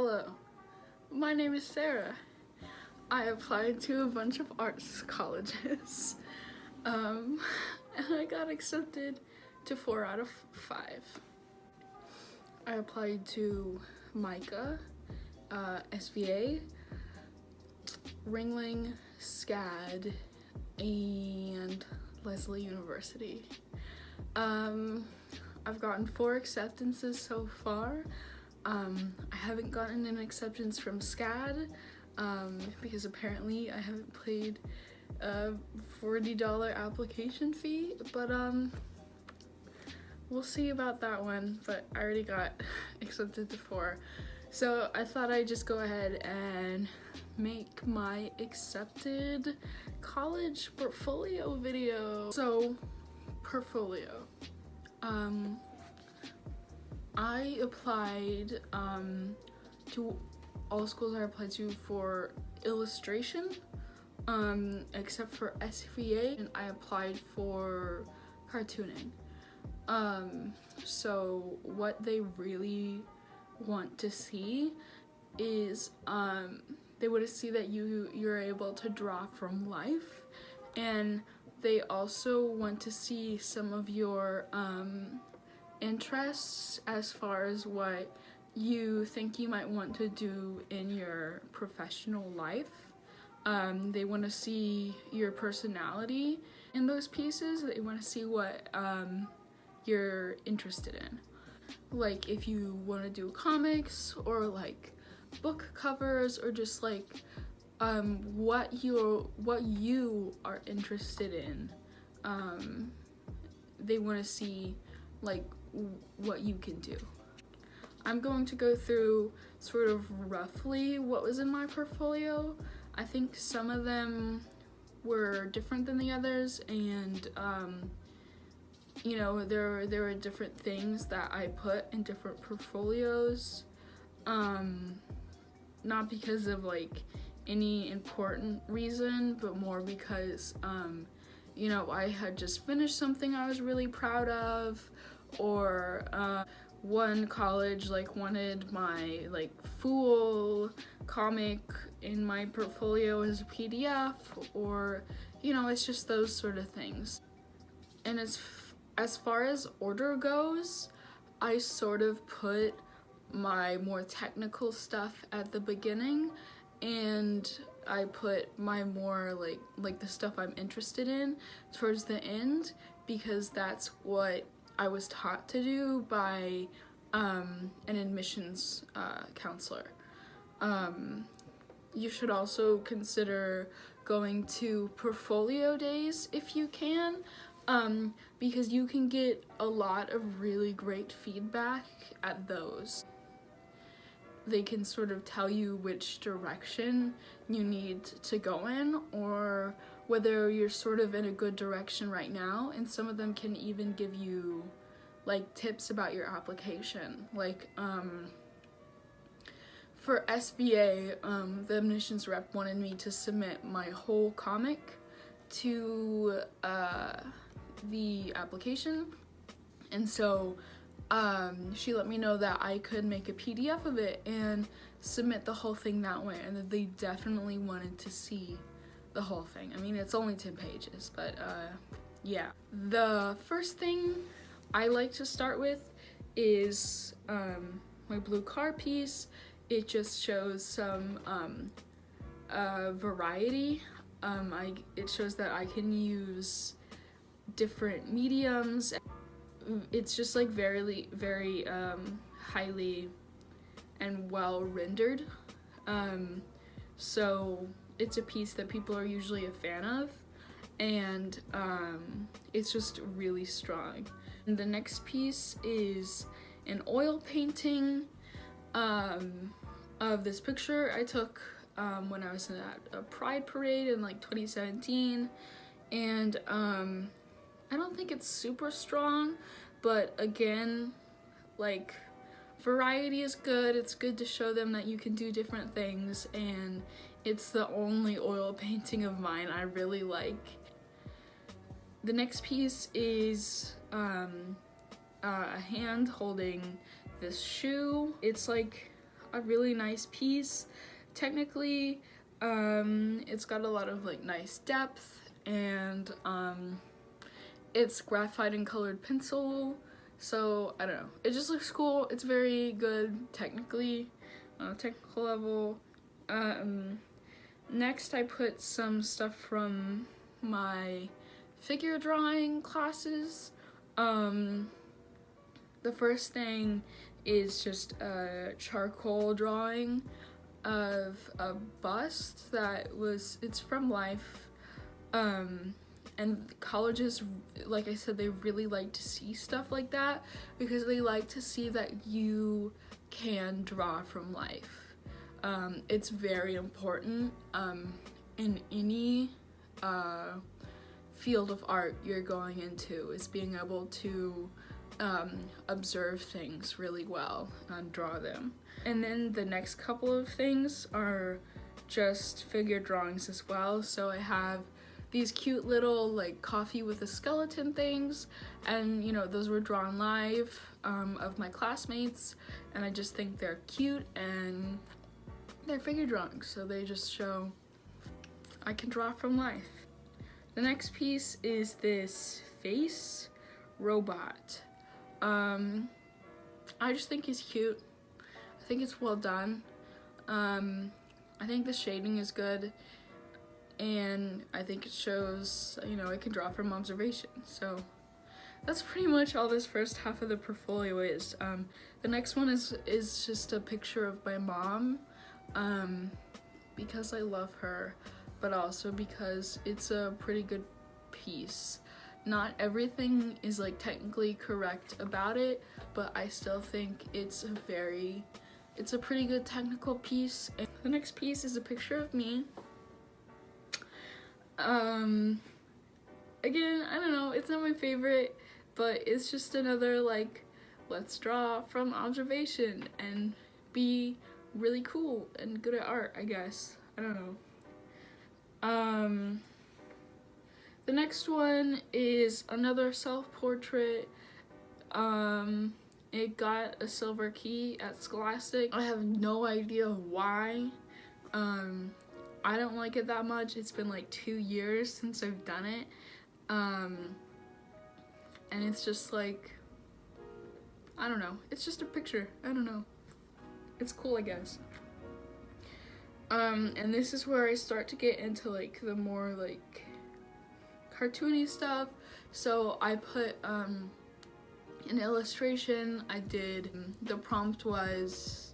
Hello, my name is Sarah. I applied to a bunch of arts colleges and I got accepted to 4 out of 5. I applied to MICA, SVA, Ringling, SCAD, and Lesley University. I've gotten 4 acceptances so far. I haven't gotten an acceptance from SCAD because apparently I haven't paid a $40 application fee, but we'll see about that one. But I already got accepted to 4, so I thought I'd just go ahead and make my accepted college portfolio video. So, portfolio. I applied to all schools I applied to for illustration, except for SVA, and I applied for cartooning. So what they really want to see is they want to see that you're able to draw from life, and they also want to see some of your interests as far as what you think you might want to do in your professional life. They want to see your personality in those pieces. They want to see what you're interested in. Like if you want to do comics or like book covers, or just like what you are interested in. They want to see like what you can do. I'm going to go through sort of roughly what was in my portfolio. I think some of them were different than the others, and you know, there were different things that I put in different portfolios, not because of like any important reason, but more because you know, I had just finished something I was really proud of, or one college like wanted my like full comic in my portfolio as a PDF, or you know, it's just those sort of things. And as far as order goes, I sort of put my more technical stuff at the beginning, and I put my more like the stuff I'm interested in towards the end, because that's what I was taught to do by an admissions counselor. You should also consider going to portfolio days if you can, because you can get a lot of really great feedback at those. They can sort of tell you which direction you need to go in, or whether you're sort of in a good direction right now, and some of them can even give you like tips about your application. Like for SVA, the admissions rep wanted me to submit my whole comic to the application, and so she let me know that I could make a PDF of it and submit the whole thing that way, and that they definitely wanted to see the whole thing. I mean, it's only 10 pages, but yeah. The first thing I like to start with is my blue card piece. It just shows some variety. It shows that I can use different mediums. It's just like very highly and well rendered, so it's a piece that people are usually a fan of, and it's just really strong. And the next piece is an oil painting of this picture I took when I was at a pride parade in like 2017, and I don't think it's super strong, but again, like, variety is good. It's good to show them that you can do different things, and it's the only oil painting of mine I really like. The next piece is a hand holding this shoe. It's like a really nice piece. Technically, it's got a lot of like nice depth, and it's graphite and colored pencil, so I don't know, it just looks cool. It's very good technically, on a technical level. Next I put some stuff from my figure drawing classes. The first thing is just a charcoal drawing of a bust it's from life. And colleges, like I said, they really like to see stuff like that because they like to see that you can draw from life. It's very important in any field of art you're going into, is being able to observe things really well and draw them. And then the next couple of things are just figure drawings as well. So I have these cute little like coffee with a skeleton things, and you know, those were drawn live of my classmates, and I just think they're cute and they're figure drawings, so they just show I can draw from life. The next piece is this face robot. I just think he's cute. I think it's well done. I think the shading is good, and I think it shows, you know, I can draw from observation. So that's pretty much all this first half of the portfolio is. The next one is just a picture of my mom, because I love her, but also because it's a pretty good piece. Not everything is like technically correct about it, but I still think it's a pretty good technical piece. And the next piece is a picture of me. Again, I don't know, it's not my favorite, but it's just another like, let's draw from observation and be really cool and good at art, I guess. I don't know. The next one is another self-portrait. It got a silver key at Scholastic. I have no idea why. I don't like it that much. It's been like 2 years since I've done it. And it's just like, I don't know. It's just a picture. I don't know. It's cool, I guess. And this is where I start to get into like the more like cartoony stuff. So I put an illustration. I did, the prompt was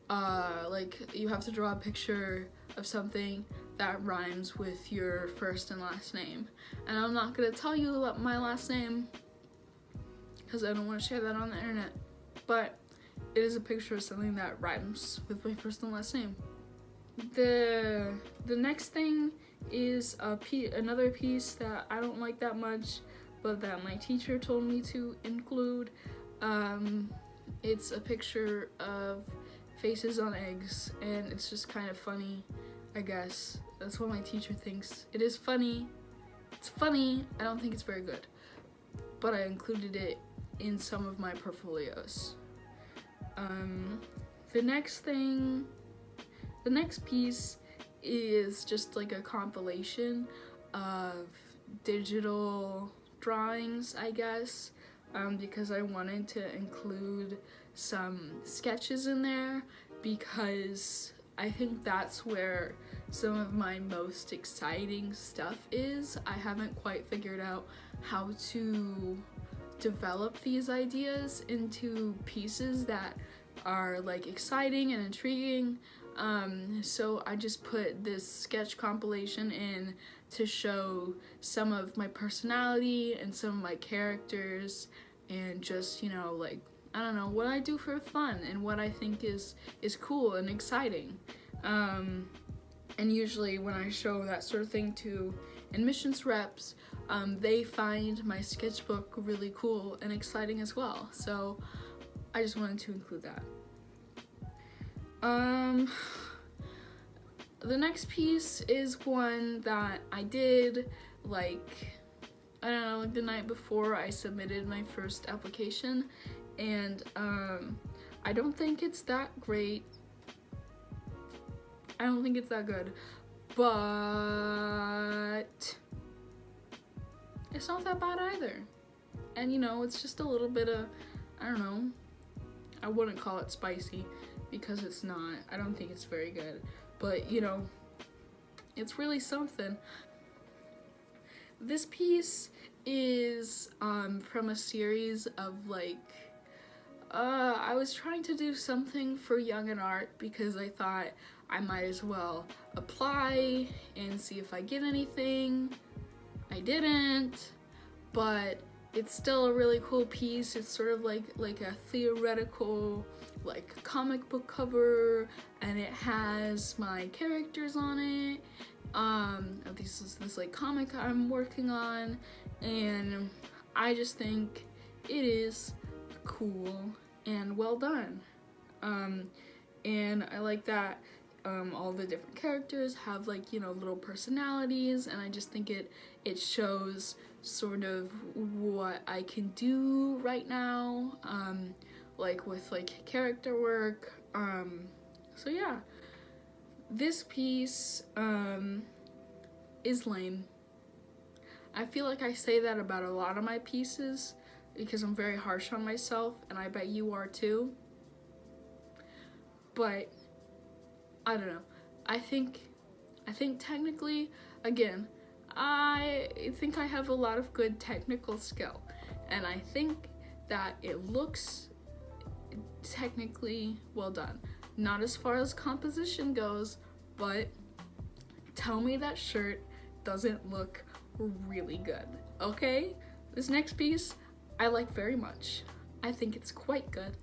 like, you have to draw a picture of something that rhymes with your first and last name. And I'm not gonna tell you my last name because I don't want to share that on the internet, but it is a picture of something that rhymes with my first and last name. The next thing is another piece that I don't like that much, but that my teacher told me to include. It's a picture of faces on eggs, and it's just kind of funny, I guess. That's what my teacher thinks. It is funny. It's funny. I don't think it's very good, but I included it in some of my portfolios. The next piece is just like a compilation of digital drawings, I guess, because I wanted to include some sketches in there, because I think that's where some of my most exciting stuff is. I haven't quite figured out how to develop these ideas into pieces that are like exciting and intriguing. So I just put this sketch compilation in to show some of my personality and some of my characters, and just, you know, like, I don't know, what I do for fun and what I think is cool and exciting. And usually when I show that sort of thing to admissions reps, they find my sketchbook really cool and exciting as well. So I just wanted to include that. The next piece is one that I did like, I don't know, like the night before I submitted my first application, and I don't think it's that great. I don't think it's that good, but it's not that bad either. And you know, it's just a little bit of, I don't know, I wouldn't call it spicy because it's not. I don't think it's very good, but you know, it's really something. This piece is from a series of like, I was trying to do something for Young and Art because I thought I might as well apply and see if I get anything. I didn't, but it's still a really cool piece. It's sort of like a theoretical like comic book cover, and it has my characters on it. This is this like comic I'm working on, and I just think it is cool and well done. And I like that all the different characters have like, you know, little personalities, and I just think it shows sort of what I can do right now, like with like character work. So yeah, this piece is lame. I feel like I say that about a lot of my pieces because I'm very harsh on myself, and I bet you are too. But I don't know. I think technically, again, I think I have a lot of good technical skill, and I think that it looks technically well done. Not as far as composition goes, but tell me that shirt doesn't look really good, okay? This next piece I like very much. I think it's quite good,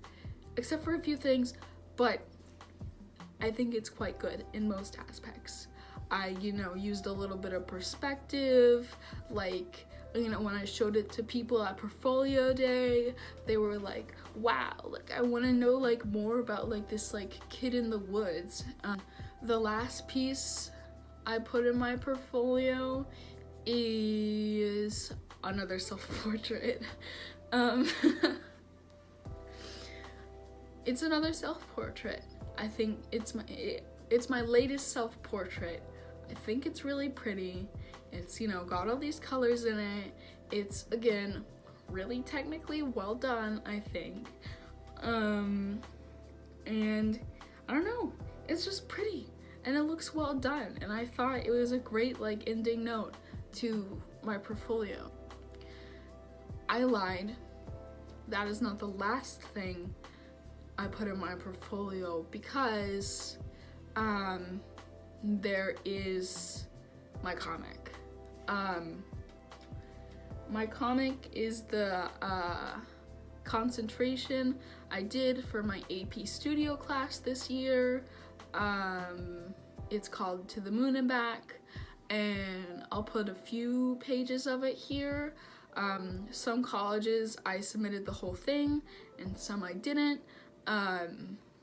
except for a few things, but I think it's quite good in most aspects. I, you know, used a little bit of perspective, like, you know, when I showed it to people at Portfolio Day, they were like, wow, like, I want to know, like, more about, like, this, like, kid in the woods. The last piece I put in my portfolio is another self-portrait. It's another self-portrait. I think it's my latest self-portrait. I think it's really pretty. It's, you know, got all these colors in it. It's, again, really technically well done, I think. And I don't know, it's just pretty and it looks well done, and I thought it was a great like ending note to my portfolio. I lied. That is not the last thing I put in my portfolio because there is my comic. My comic is the concentration I did for my AP Studio class this year. It's called To the Moon and Back, and I'll put a few pages of it here. Some colleges I submitted the whole thing, and some I didn't,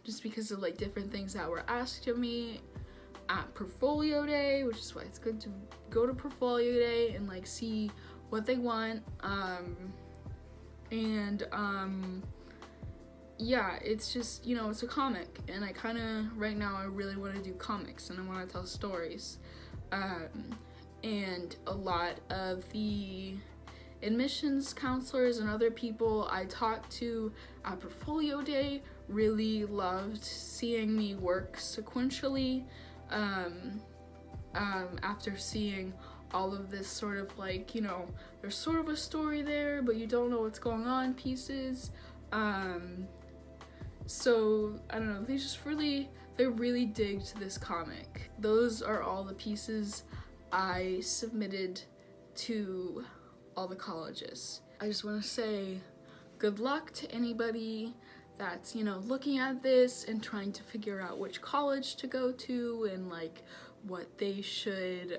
just because of like different things that were asked of me at Portfolio Day, which is why it's good to go to Portfolio Day and like see what they want. Yeah, it's just, you know, it's a comic, and I kind of, right now, I really want to do comics, and I want to tell stories. And a lot of the admissions counselors and other people I talked to at Portfolio Day really loved seeing me work sequentially, after seeing all of this sort of like, you know, there's sort of a story there, but you don't know what's going on pieces. So, I don't know, they really digged this comic. Those are all the pieces I submitted to all the colleges. I just want to say good luck to anybody that's, you know, looking at this and trying to figure out which college to go to and like what they should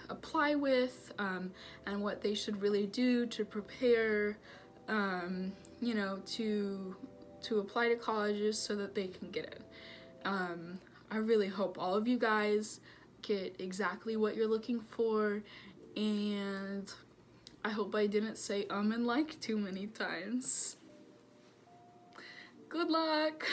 apply with, and what they should really do to prepare, you know, to apply to colleges so that they can get it. I really hope all of you guys get exactly what you're looking for, and I hope I didn't say and like too many times. Good luck!